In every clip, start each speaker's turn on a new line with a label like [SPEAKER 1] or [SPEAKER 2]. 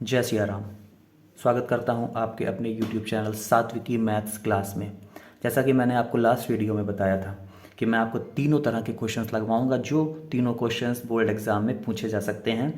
[SPEAKER 1] जय सिया राम। स्वागत करता हूं आपके अपने YouTube चैनल सात्विकी मैथ्स क्लास में। जैसा कि मैंने आपको लास्ट वीडियो में बताया था कि मैं आपको तीनों तरह के क्वेश्चंस लगवाऊंगा, जो तीनों क्वेश्चंस बोर्ड एग्जाम में पूछे जा सकते हैं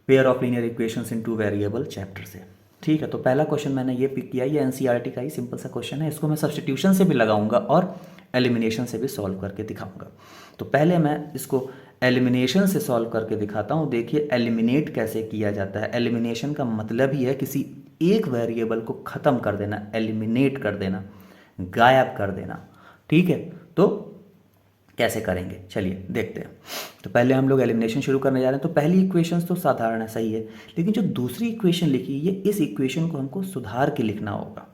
[SPEAKER 1] pair of linear equations in two variable chapter से। ठीक है, तो पहला क्वेश्चन मैंने ये पिक किया, ये NCERT का ही सिंपल सा क्वेश्चन है। इसको मैं सब्स्टिट्यूशन से भी लगाऊंगा और एलिमिनेशन से भी सॉल्व करके दिखाऊंगा। तो पहले मैं इसको एलिमिनेशन से सॉल्व करके दिखाता हूँ। देखिए एलिमिनेट कैसे किया जाता है। एलिमिनेशन का मतलब ही है किसी एक वेरिएबल को ख़त्म कर देना, एलिमिनेट कर देना, गायब कर देना। ठीक है, तो कैसे करेंगे चलिए देखते हैं। तो पहले हम लोग एलिमिनेशन शुरू करने जा रहे हैं। तो पहली इक्वेशन तो साधारण है, सही है, लेकिन जो दूसरी इक्वेशन लिखी है इस इक्वेशन को हमको सुधार के लिखना होगा।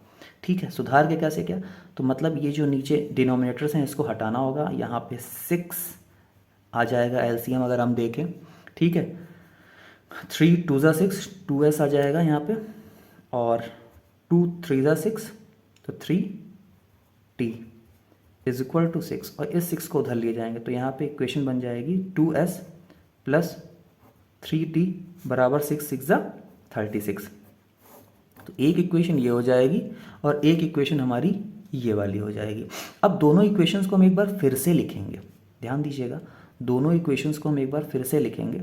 [SPEAKER 1] ठीक है, सुधार के कैसे क्या, तो मतलब ये जो नीचे डिनोमिनेटर्स हैं इसको हटाना होगा। यहाँ पे 6 आ जाएगा एलसीएम अगर हम देखें। ठीक है, 3 2 ज़ा 6, 2s आ जाएगा यहाँ पे, और 2 3 ज़ा 6, तो 3t इज इक्वल टू 6, और इस 6 को उधर लिए जाएंगे तो यहाँ पे इक्वेशन बन जाएगी 2s प्लस 3t बराबर 6 6 ज़ा 36। तो एक इक्वेशन ये हो जाएगी और एक इक्वेशन हमारी ये वाली हो जाएगी। अब दोनों इक्वेशंस को हम एक बार फिर से लिखेंगे, ध्यान दीजिएगा, दोनों इक्वेशंस को हम एक बार फिर से लिखेंगे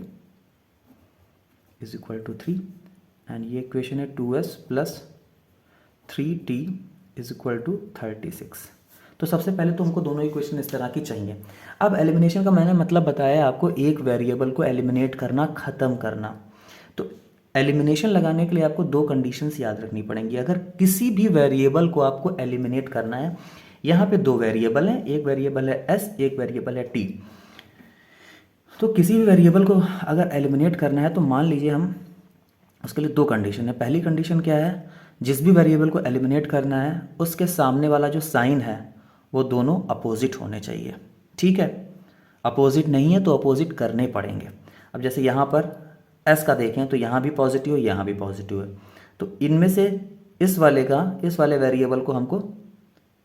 [SPEAKER 1] इज इक्वल टू 3, एंड ये इक्वेशन है 2s plus 3t is equal to 36। तो सबसे पहले तो हमको दोनों इक्वेशन इस तरह की चाहिए। अब एलिमिनेशन का मैंने मतलब बताया आपको, एक वेरिएबल को एलिमिनेट करना, ख़त्म करना। तो एलिमिनेशन लगाने के लिए आपको दो कंडीशंस याद रखनी पड़ेंगी। अगर किसी भी वेरिएबल को आपको एलिमिनेट करना है, यहाँ पे दो वेरिएबल हैं, एक वेरिएबल है s, एक वेरिएबल है t। तो किसी भी वेरिएबल को अगर एलिमिनेट करना है तो मान लीजिए हम, उसके लिए दो कंडीशन है। पहली कंडीशन क्या है, जिस भी वेरिएबल को एलिमिनेट करना है उसके सामने वाला जो साइन है वो दोनों अपोजिट होने चाहिए। ठीक है, अपोजिट नहीं है तो अपोजिट करने पड़ेंगे। अब जैसे यहाँ पर s का देखें तो यहाँ भी पॉजिटिव है, यहाँ भी पॉजिटिव है, तो इनमें से इस वाले वेरिएबल को हमको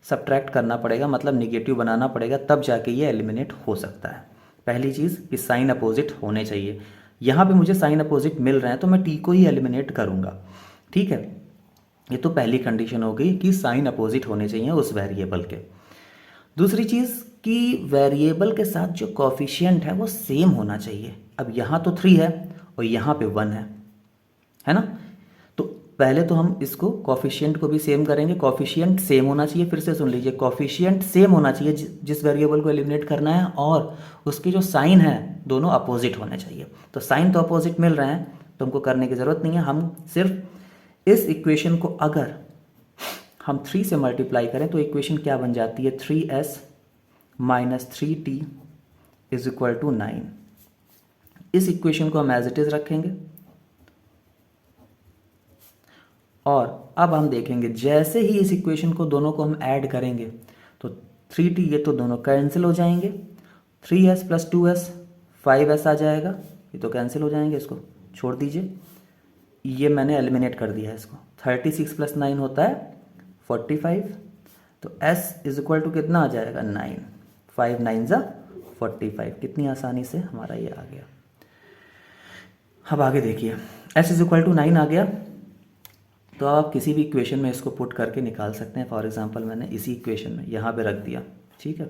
[SPEAKER 1] सब्ट्रैक्ट करना पड़ेगा, मतलब निगेटिव बनाना पड़ेगा, तब जाके ये एलिमिनेट हो सकता है। पहली चीज़ कि साइन अपोजिट होने चाहिए। यहाँ पे मुझे साइन अपोजिट मिल रहे हैं तो मैं t को ही एलिमिनेट करूँगा। ठीक है, ये तो पहली कंडीशन हो गई कि साइन अपोजिट होने चाहिए उस वेरिएबल के। दूसरी चीज़ कि वेरिएबल के साथ जो कॉफिशिएंट है वो सेम होना चाहिए। अब यहाँ तो 3 है और यहाँ पे 1 है ना। तो पहले तो हम इसको कॉफिशिएंट को भी सेम करेंगे। कॉफिशिएंट सेम होना चाहिए, फिर से सुन लीजिए, कॉफिशिएंट सेम होना चाहिए जिस वेरिएबल को एलिमिनेट करना है, और उसके जो साइन है दोनों अपोजिट होने चाहिए। तो साइन तो अपोजिट मिल रहे हैं तो हमको करने की ज़रूरत नहीं है। हम सिर्फ इस इक्वेशन को अगर हम 3 से मल्टीप्लाई करें तो इक्वेशन क्या बन जाती है, 3s minus 3t is equal to 9। इस इक्वेशन को हम एज इट इज रखेंगे और अब हम देखेंगे जैसे ही इस इक्वेशन को दोनों को हम ऐड करेंगे तो 3t ये तो दोनों कैंसिल हो जाएंगे, 3s प्लस 2s 5s आ जाएगा, ये तो कैंसिल हो जाएंगे, इसको छोड़ दीजिए। ये मैंने एलिमिनेट कर दिया है इसको। 36 प्लस 9 होता है 45, तो s इज इक्वल टू कितना आ जाएगा 9, 5 9 ज़ा 45। कितनी आसानी से हमारा ये आ गया। अब आगे देखिए, s इज इक्वल टू 9 आ गया, तो आप किसी भी इक्वेशन में इसको पुट करके निकाल सकते हैं। फॉर एग्जांपल मैंने इसी इक्वेशन में यहाँ पे रख दिया। ठीक है,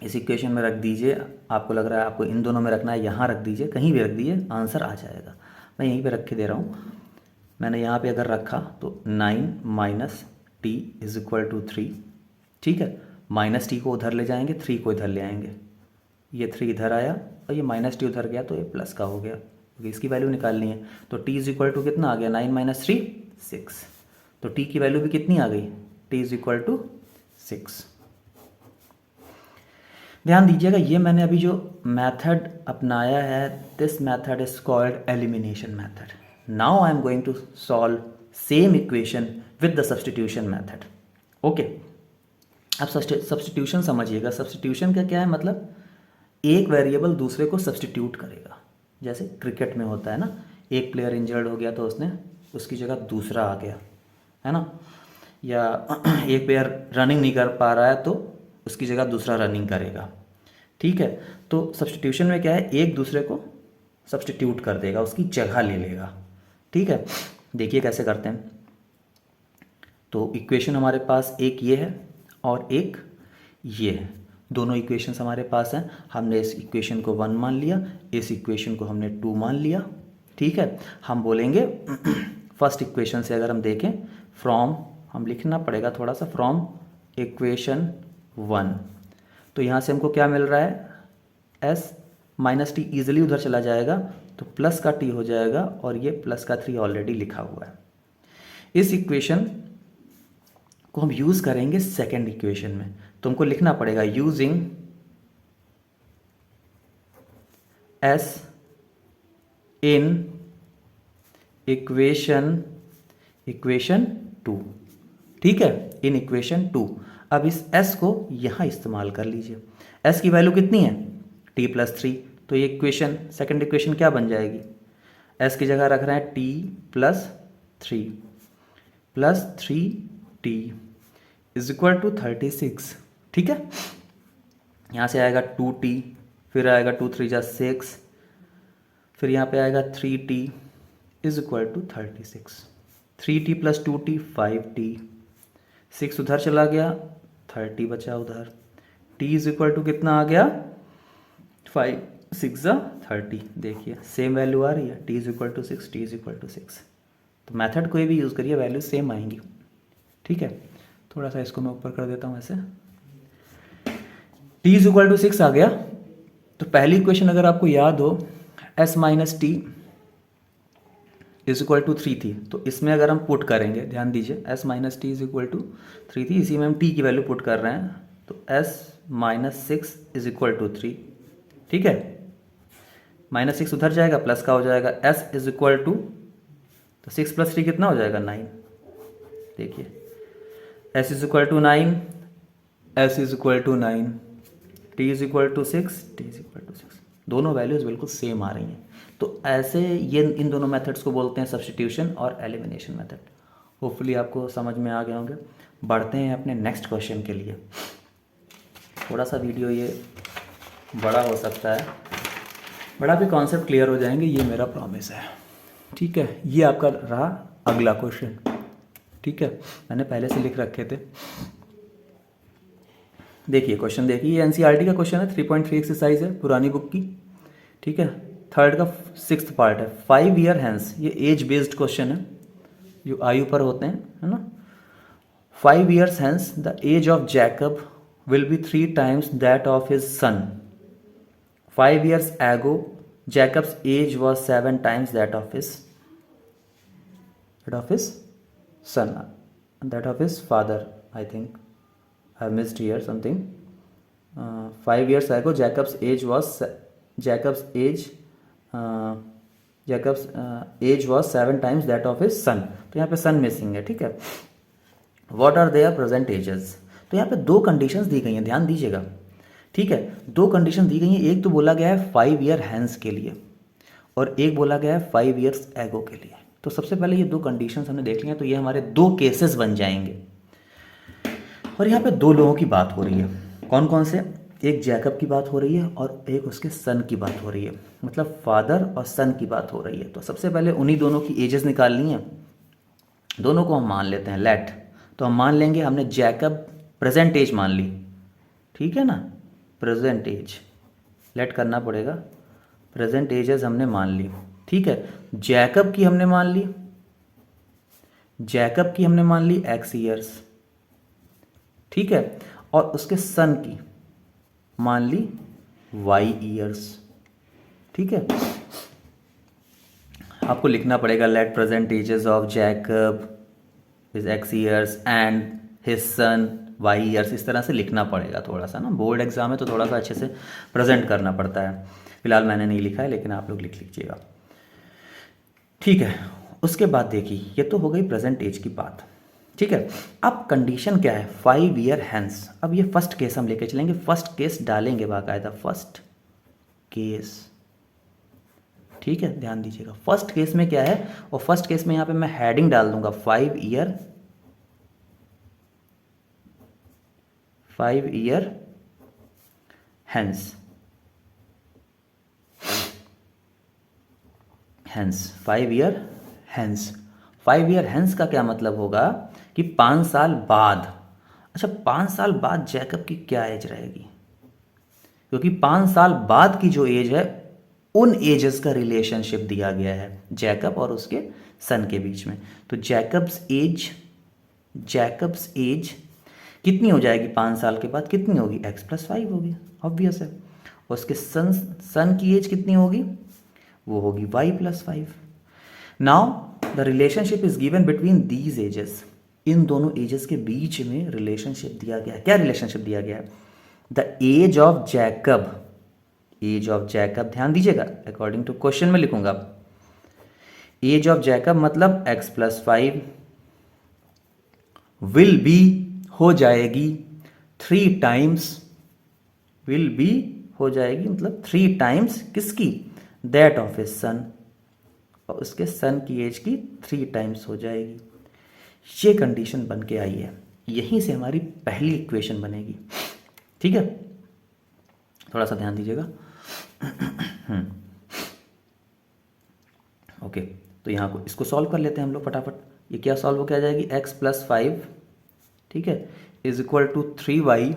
[SPEAKER 1] इस इक्वेशन में रख दीजिए, आपको लग रहा है आपको इन दोनों में रखना है, यहाँ रख दीजिए, कहीं भी रख दीजिए, आंसर आ जाएगा। मैं यहीं पे रख के दे रहा हूँ। मैंने यहाँ पे अगर रखा तो 9 minus t is equal to 3। ठीक है, माइनस टी को उधर ले जाएंगे, 3 को इधर ले आएंगे, ये 3 इधर आया और ये माइनस टी उधर गया तो ये प्लस का हो गया, क्योंकि इसकी वैल्यू निकालनी है। तो t इज इक्वल टू कितना आ गया, 9 माइनस 3 6। तो t की वैल्यू भी कितनी आ गई, t इज इक्वल टू 6। ध्यान दीजिएगा, ये मैंने अभी जो मेथड अपनाया है, this method is called elimination method. Now I am going to solve same equation with the substitution method. Okay, अब सब्स्टिट्यूशन समझिएगा। सब्स्टिट्यूशन का क्या है मतलब, एक वेरिएबल दूसरे को सब्स्टिट्यूट करेगा। जैसे क्रिकेट में होता है ना, एक प्लेयर इंजर्ड हो गया तो उसने उसकी जगह दूसरा आ गया, है ना, या एक प्लेयर रनिंग नहीं कर पा रहा है तो उसकी जगह दूसरा रनिंग करेगा। ठीक है, तो सब्स्टिट्यूशन में क्या है, एक दूसरे को सब्स्टिट्यूट कर देगा, उसकी जगह ले लेगा। ठीक है, देखिए कैसे करते हैं। तो इक्वेशन हमारे पास एक ये है और एक ये है, दोनों इक्वेशंस हमारे पास हैं। हमने इस इक्वेशन को 1 मान लिया, इस इक्वेशन को हमने 2 मान लिया। ठीक है, हम बोलेंगे फर्स्ट इक्वेशन से अगर हम देखें, फ्रॉम, हम लिखना पड़ेगा थोड़ा सा, फ्रॉम इक्वेशन 1, तो यहाँ से हमको क्या मिल रहा है, एस माइनस टी ईजिली उधर चला जाएगा तो प्लस का टी हो जाएगा, और ये प्लस का 3 ऑलरेडी लिखा हुआ है। इस इक्वेशन को हम यूज़ करेंगे सेकेंड इक्वेशन में, तो हमको लिखना पड़ेगा यूजिंग एस इन इक्वेशन 2। ठीक है, इन इक्वेशन 2। अब इस s को यहाँ इस्तेमाल कर लीजिए। s की वैल्यू कितनी है, t प्लस 3, तो ये इक्वेशन, सेकेंड इक्वेशन क्या बन जाएगी, s की जगह रख रहे हैं t plus 3t is equal to 36। ठीक है, यहाँ से आएगा 2t, फिर आएगा 2 3 जा 6, फिर यहाँ पे आएगा 3t is equal to 36। 3t plus 2t 5t, 6 उधर चला गया, 30 बचा उधर, t इज इक्वल टू कितना आ गया, 5 6 जा 30। देखिए सेम वैल्यू आ रही है, t is equal to 6, t is equal to 6। तो मेथड कोई भी यूज़ करिए वैल्यू सेम आएंगी। ठीक है, थोड़ा सा इसको मैं ऊपर कर देता हूँ ऐसे, t इज इक्वल टू 6 आ गया। तो पहली इक्वेशन अगर आपको याद हो, s minus t is equal to 3 थी, तो इसमें अगर हम पुट करेंगे, ध्यान दीजिए, s minus t is equal to 3 थी, इसी में हम t की वैल्यू पुट कर रहे हैं, तो s minus 6 is equal to 3। ठीक है, माइनस 6 उधर जाएगा, प्लस का हो जाएगा, s इज इक्वल टू, तो 6 प्लस 3 कितना हो जाएगा, 9। देखिए s is equal to 9, s is equal to 9, t is equal to 6, t is equal to 6, दोनों वैल्यूज बिल्कुल सेम आ रही हैं। तो ऐसे ये इन दोनों मेथड्स को बोलते हैं सब्स्टिट्यूशन और एलिमिनेशन मेथड। होपफुली आपको समझ में आ गए होंगे। बढ़ते हैं अपने नेक्स्ट क्वेश्चन के लिए। थोड़ा सा वीडियो ये बड़ा हो सकता है, बड़ा भी कॉन्सेप्ट क्लियर हो जाएंगे, ये मेरा प्रॉमिस है। ठीक है, ये आपका रहा अगला क्वेश्चन। ठीक है, मैंने पहले से लिख रखे थे। देखिए क्वेश्चन, देखिए ये एनसीईआरटी का क्वेश्चन है, 3.3 एक्सरसाइज है पुरानी बुक की। ठीक है, थर्ड का 6th पार्ट है। 5 ईयर हैंस, ये एज बेस्ड क्वेश्चन है, जो आयु पर होते हैं, है ना। 5 years hence the age of Jacob will be 3 times that of his son. 5 years ago Jacob's age was 7 times that of his son, that of his father. I think I missed here something. 5 years ago Jacob's age was 7 times that of his son. तो यहाँ पे सन missing है। ठीक है, what are their present ages? तो यहाँ पे 2 conditions दी गई हैं, ध्यान दीजिएगा। ठीक है, 2 कंडीशन दी गई हैं, एक तो बोला गया है 5 ईयर हैंस के लिए और एक बोला गया है 5 ईयर्स एगो के लिए। तो सबसे पहले ये 2 कंडीशंस हमने देख ली हैं, तो ये हमारे 2 केसेस बन जाएंगे। और यहाँ पे 2 लोगों की बात हो रही है, कौन कौन से, एक जैकब की बात हो रही है और एक उसके सन की बात हो रही है, मतलब फादर और सन की बात हो रही है। तो सबसे पहले उन्हीं दोनों की एजेस निकालनी है, दोनों को हम मान लेते हैं, लेट। तो हम मान लेंगे, हमने जैकब प्रेजेंट एज मान ली, ठीक है ना, प्रेजेंट एज लेट करना पड़ेगा, प्रेजेंट एजेस हमने मान ली। ठीक है, जैकब की हमने मान ली, x ईयर्स। ठीक है, और उसके सन की मान ली y ईयर्स। ठीक है, आपको लिखना पड़ेगा late present ages of Jacob is x years and his son y years. इस तरह से लिखना पड़ेगा, थोड़ा सा ना, बोर्ड एग्जाम है तो थोड़ा सा अच्छे से प्रेजेंट करना पड़ता है। फिलहाल मैंने नहीं लिखा है, लेकिन आप लोग लिख लीजिएगा। ठीक है, उसके बाद देखिए, ये तो हो गई प्रेजेंट एज की बात। ठीक है, अब कंडीशन क्या है, 5 ईयर हैंस। अब ये फर्स्ट केस हम लेके चलेंगे, फर्स्ट केस डालेंगे बाकायदा, फर्स्ट केस। ठीक है, ध्यान दीजिएगा, फर्स्ट केस में क्या है, और फर्स्ट केस में यहाँ पे मैं हेडिंग डाल दूंगा 5 year hence. Hence, 5 year hence. 5 year hence का क्या मतलब होगा कि 5 साल बाद। अच्छा, 5 साल बाद जैकब की क्या एज रहेगी, क्योंकि 5 साल बाद की जो एज है उन एजेस का रिलेशनशिप दिया गया है जैकब और उसके सन के बीच में। तो जैकब्स एज कितनी हो जाएगी 5 साल के बाद, कितनी होगी, x+5 होगी, ऑब्वियस है। और उसके सन की एज कितनी होगी, वो होगी y+5। Now the relationship is given between these ages. इन दोनों एजेस के बीच में रिलेशनशिप दिया गया है। क्या रिलेशनशिप दिया गया है, the age of Jacob, age of Jacob, ध्यान दीजिएगा, अकॉर्डिंग टू क्वेश्चन में लिखूंगा। एज ऑफ जैकब मतलब x+5 विल बी हो जाएगी 3 टाइम्स, विल बी हो जाएगी मतलब 3 टाइम्स किसकी, दैट ऑफ हिज सन, और उसके सन की एज की 3 टाइम्स हो जाएगी। ये कंडीशन बन के आई है, यहीं से हमारी पहली इक्वेशन बनेगी। ठीक है, थोड़ा सा ध्यान दीजिएगा। ओके, तो यहाँ को इसको सॉल्व कर लेते हैं हम लोग फटाफट। ये क्या सॉल्व हो क्या जाएगी, x+5, ठीक है, is equal to 3y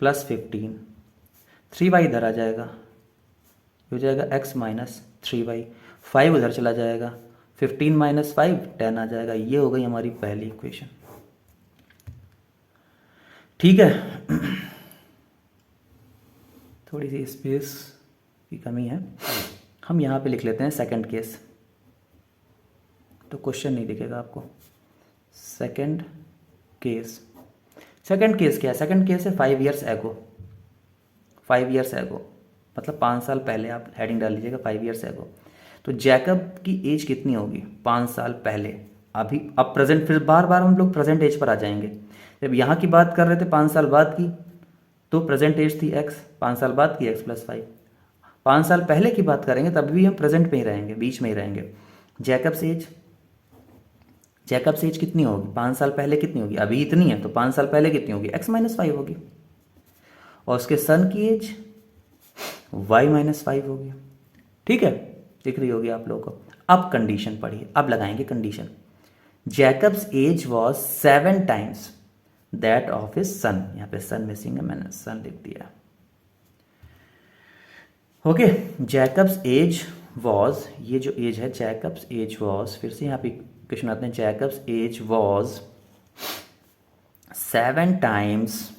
[SPEAKER 1] + 15। 3y इधर आ जाएगा, ये हो जाएगा x - 3y, 5 उधर चला जाएगा, 15 - 5 10 आ जाएगा। ये हो गई हमारी पहली इक्वेशन। ठीक है, थोड़ी सी स्पेस की कमी है, हम यहाँ पे लिख लेते हैं सेकंड केस, तो क्वेश्चन नहीं दिखेगा आपको। सेकंड केस, सेकंड केस क्या है, सेकंड केस है 5 ईयर्स एगो। 5 ईयर्स एगो मतलब 5 साल पहले, आप हेडिंग डाल लीजिएगा 5 ईयर्स एगो। तो जैकब की एज कितनी होगी 5 साल पहले, अभी अब प्रेजेंट, फिर बार बार हम लोग प्रेजेंट एज पर आ जाएंगे। जब यहाँ की बात कर रहे थे 5 साल बाद की, तो प्रेजेंट एज थी x, 5 साल बाद की x+5। 5 साल पहले की बात करेंगे तब भी हम प्रेजेंट में ही रहेंगे, बीच में ही रहेंगे। जैकब्स एज कितनी होगी 5 साल पहले, कितनी होगी, अभी इतनी है, तो 5 साल पहले कितनी होगी, x-5 होगी। और उसके सन की एज y-5 होगी। ठीक है, दिख रही होगी आप लोगों को। अब कंडीशन पढ़िए, अब लगाएंगे condition. Jacob's age was 7 times that of his son, यहाँ पे सन मिसिंग है, मैंने सन लिख दिया। ओके, जैकब्स एज वॉज, ये जो एज है जैकब्स एज वॉज, फिर से यहाँ पे क्वेश्चन आते हैं, Jacob's age was 7 times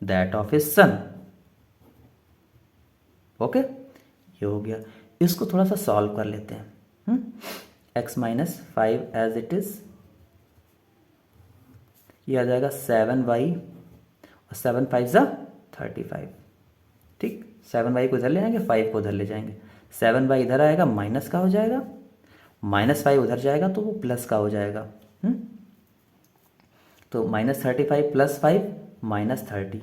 [SPEAKER 1] that of his son. Okay, ये हो गया। इसको थोड़ा सा सॉल्व कर लेते हैं। x-5 एज इट इज, ये आ जाएगा 7y और 7 5 ज़ा 35। ठीक, 7y को इधर ले जाएंगे, 5 को उधर ले जाएंगे, 7y इधर आएगा, माइनस का हो जाएगा, -5 उधर जाएगा तो वो प्लस का हो जाएगा। तो -35 + 5 -30,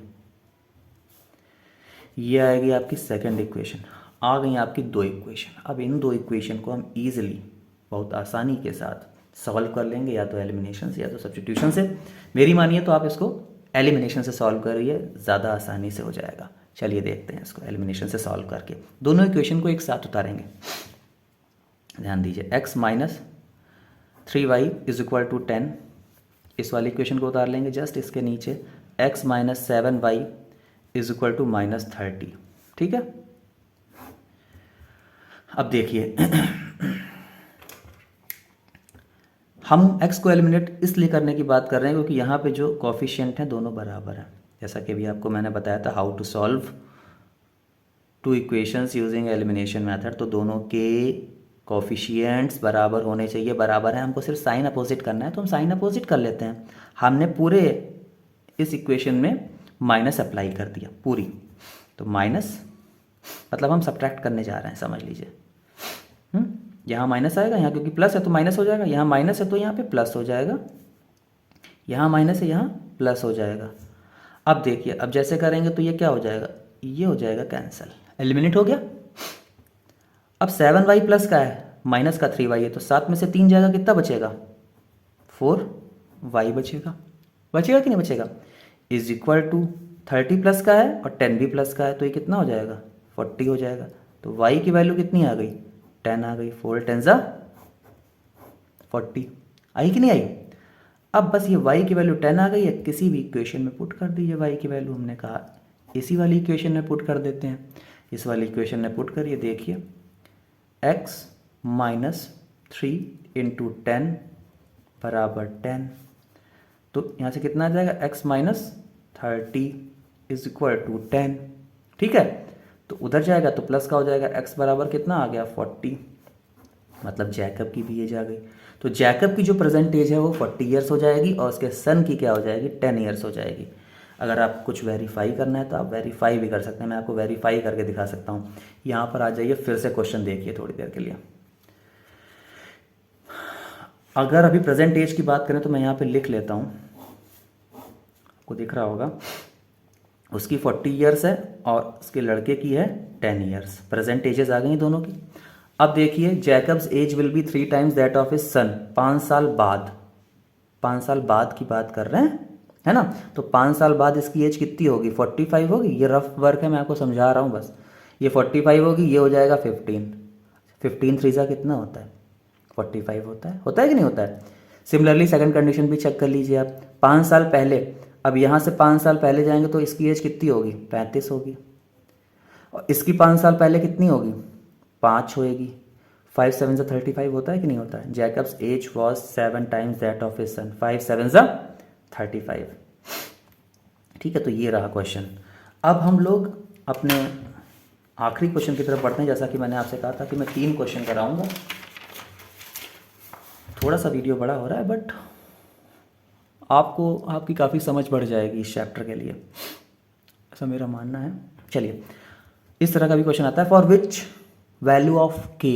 [SPEAKER 1] ये आएगी आपकी सेकंड इक्वेशन। आ गई आपकी 2 इक्वेशन। अब इन 2 इक्वेशन को हम ईजिली, बहुत आसानी के साथ सॉल्व कर लेंगे, या तो एलिमिनेशन से या तो सब्स्टिट्यूशन से। मेरी मानिए तो आप इसको एलिमिनेशन से सॉल्व करिए, ज़्यादा आसानी से हो जाएगा। चलिए देखते हैं इसको एलिमिनेशन से सॉल्व करके। दोनों इक्वेशन को एक साथ उतारेंगे, ध्यान दीजिए। x - 3y = 10, इस वाली इक्वेशन को उतार लेंगे जस्ट इसके नीचे। x - 7y = -30। ठीक है, अब देखिए हम x को एलिमिनेट इसलिए करने की बात कर रहे हैं क्योंकि यहाँ पे जो कोफिशिएंट हैं दोनों बराबर हैं। जैसा कि अभी आपको मैंने बताया था how to solve 2 equations using elimination method, तो दोनों के कोफिशिएंट्स बराबर होने चाहिए। बराबर है, हमको सिर्फ साइन अपोजिट करना है, तो हम साइन अपोजिट कर लेते हैं। हमने पूरे इस इक्वेशन में माइनस अप्लाई कर दिया पूरी, तो माइनस मतलब हम सब्ट्रैक्ट करने जा रहे हैं, समझ लीजिए। यहाँ माइनस आएगा, यहाँ क्योंकि प्लस है तो माइनस हो जाएगा, यहाँ माइनस है तो यहाँ पे प्लस हो जाएगा, यहाँ माइनस है यहाँ प्लस हो जाएगा। अब देखिए, अब जैसे करेंगे तो ये क्या हो जाएगा, ये हो जाएगा कैंसिल, एलिमिनेट हो गया। अब 7y प्लस का है, माइनस का 3y है, तो 7 में से 3 जाएगा, कितना बचेगा, 4y बचेगा। बचेगा कि नहीं बचेगा, = 30 प्लस का है और 10 भी प्लस का है, तो ये कितना हो जाएगा, 40 हो जाएगा। तो y की वैल्यू कितनी आ गई, 10 आ गई। 4 10 ज़ा 40 आई कि नहीं आई। अब बस ये y की वैल्यू 10 आ गई है, किसी भी इक्वेशन में पुट कर दीजिए y की वैल्यू। हमने कहा इसी वाली इक्वेशन में पुट कर देते हैं। इस वाली इक्वेशन में पुट करिए, देखिए x माइनस 3 इंटू 10 बराबर 10। तो यहाँ से कितना आ जाएगा, x minus 30 is equal to 10। ठीक है, तो उधर जाएगा तो प्लस का हो जाएगा, x बराबर कितना आ गया 40, मतलब जैकब की भी एज आ गई। तो जैकब की जो प्रेजेंट एज है वो 40 ईयर्स हो जाएगी और उसके सन की क्या हो जाएगी, 10 ईयर्स हो जाएगी। अगर आप कुछ वेरीफाई करना है तो आप वेरीफाई भी कर सकते हैं, मैं आपको वेरीफाई करके दिखा सकता हूँ। यहाँ पर आ जाइए, फिर से क्वेश्चन देखिए थोड़ी देर के लिए। अगर अभी प्रेजेंट एज की बात करें तो मैं यहाँ पे लिख लेता हूँ, आपको दिख रहा होगा। उसकी 40 ईयर्स है और उसके लड़के की है 10 ईयर्स। प्रेजेंट एजेस आ गई दोनों की। अब देखिए Jacob's age will be 3 times that of his son. 5 साल बाद, 5 साल बाद की बात कर रहे हैं, है ना। तो 5 साल बाद इसकी एज कितनी होगी, 45 होगी। ये रफ वर्क है, मैं आपको समझा रहा हूँ बस। ये 45 होगी, ये हो जाएगा 15। 15 3 सा कितना होता है, 45 होता है कि नहीं होता है। सिमिलरली सेकंड कंडीशन भी चेक कर लीजिए आप। 5 साल पहले, अब यहाँ से 5 साल पहले जाएंगे तो इसकी एज कितनी होगी, 35 होगी। और इसकी 5 साल पहले कितनी होगी, 5 होएगी। 5 7 ज़ा 35 होता है कि नहीं होता है। Jacob's age was 7 times that of his son. 5 7 ज़ा 35। ठीक है, तो ये रहा क्वेश्चन। अब हम लोग अपने आखिरी क्वेश्चन की तरफ बढ़ते हैं। जैसा कि मैंने आपसे कहा था कि मैं 3 क्वेश्चन कराऊंगा। थोड़ा सा वीडियो बड़ा हो रहा है बट आपको आपकी काफ़ी समझ बढ़ जाएगी इस चैप्टर के लिए, ऐसा मेरा मानना है। चलिए, इस तरह का भी क्वेश्चन आता है। For which value of k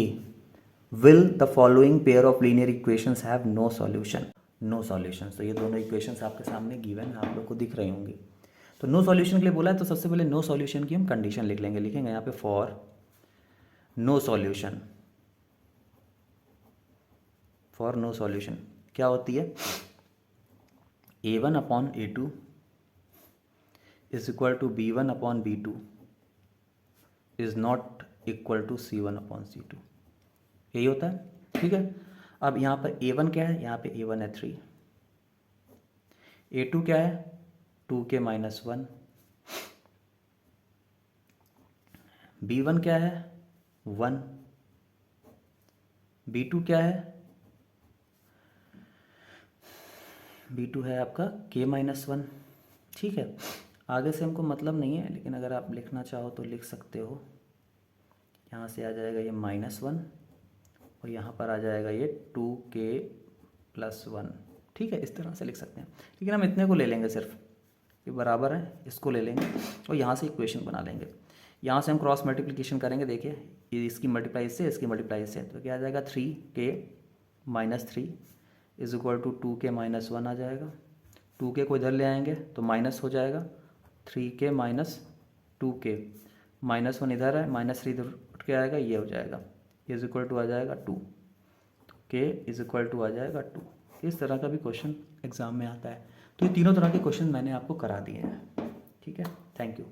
[SPEAKER 1] will the following pair of linear equations have no solution. No solution, तो ये दोनों इक्वेशंस आपके सामने गिवन है, आप लोग को दिख रही होंगी। तो नो सॉल्यूशन के लिए बोला है, तो सबसे पहले नो सॉल्यूशन की हम कंडीशन लिख लेंगे। लिखेंगे यहाँ पे for no solution. For no solution क्या होती है, a1 upon a2 is equal to b1 upon b2 is not equal to c1 upon c2। यही होता है। ठीक है, अब यहाँ पर a1 क्या है, यहाँ पे a1 है 3। a2 क्या है, 2k माइनस 1। b1 क्या है, 1। b2 क्या है, b2 है आपका k माइनस 1। ठीक है, आगे से हमको मतलब नहीं है, लेकिन अगर आप लिखना चाहो तो लिख सकते हो। यहाँ से आ जाएगा ये -1 और यहाँ पर आ जाएगा ये 2k प्लस 1। ठीक है, इस तरह से लिख सकते हैं। लेकिन हम इतने को ले लेंगे, सिर्फ ये बराबर है, इसको ले लेंगे और यहाँ से इक्वेशन बना लेंगे। यहाँ से हम क्रॉस मल्टीप्लिकेशन करेंगे। देखिए ये इसकी मल्टीप्लाई से, इसकी मल्टीप्लाई से, तो क्या आ जाएगा 3k minus 3 is equal to 2k minus 1 आ जाएगा। 2k को इधर ले आएंगे तो माइनस हो जाएगा, 3k माइनस 2k, माइनस 1 इधर है, माइनस 3 इधर उठ के आएगा, ये हो जाएगा, इज इक्वल टू आ जाएगा 2। तो k इज इक्वल टू आ जाएगा 2। इस तरह का भी क्वेश्चन एग्जाम में आता है। तो ये तीनों तरह के क्वेश्चन मैंने आपको करा दिए हैं। ठीक है, थैंक यू।